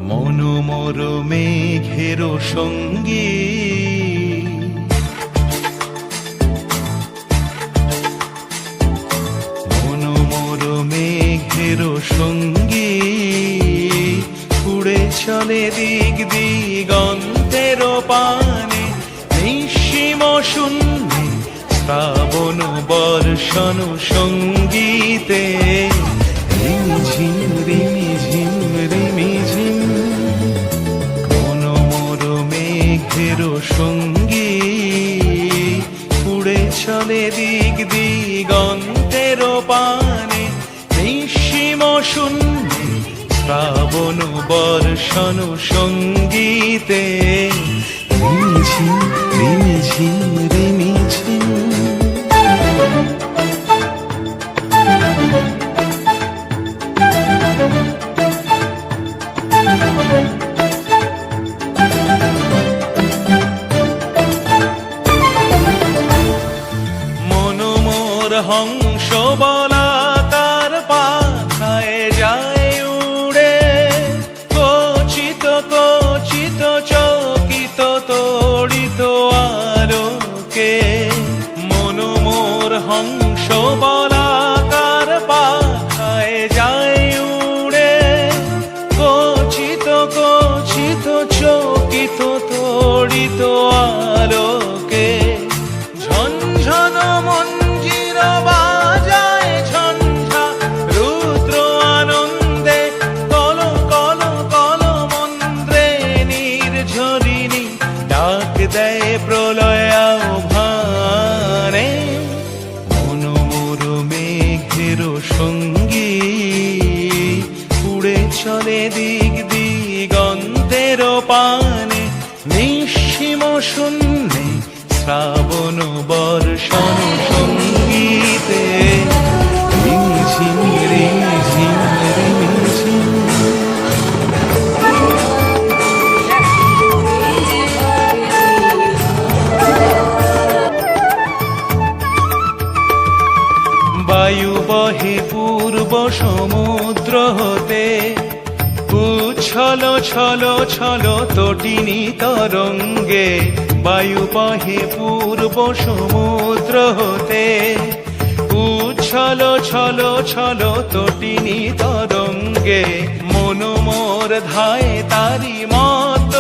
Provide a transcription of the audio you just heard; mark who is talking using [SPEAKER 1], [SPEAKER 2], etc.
[SPEAKER 1] মনোমর মেঘের সঙ্গী মনোমর মেঘের সঙ্গী উড়ে চলে দিক দিগন্তের পানে নিঃসীম শূন্যে শ্রাবণ বর্ষণ সঙ্গীতে রিমঝিম রিমিঝিম রিমিঝিম মনোমর মেঘের সঙ্গী উড়ে চলে দিক দিগন্তের পানে নিঃসীম শূন্যে শ্রাবণ বর্ষণ সঙ্গীতে রিমঝিম রিমিঝিম রিমিঝিম মনোমর হংস বলাকার পাখায় যায় উড়ে কচিত কচিত চকিত তড়িত আলোকে মনোমর হংস বলাকার পাখায় যায় উড়ে কচিত কচিত চকিত তড়িত আলোকে ঝনঝন মঞ্জির বাজায় ঝঞ্ঝা রুদ্র আনন্দে কল কল কল মন্ত্রে নির্ঝরিণী ডাক দেয় প্রলয় আহ্বানে মনোমর মেঘের সঙ্গী উড়ে চলে দিক দিগন্তের পানে নিঃসীম শূন্যে শ্রাবণ বর্ষণ সঙ্গীতে রিমঝিম রিমঝিম রিমঝিম বায়ু বহে পূর্ব সমুদ্র হতে উচ্ছল ছল ছল তটিনী তরঙ্গে বায়ু বহে পূর্ব সমুদ্র হতে উচ্ছল ছল ছল তটিনী তরঙ্গে মনোমর ধায় তারি মত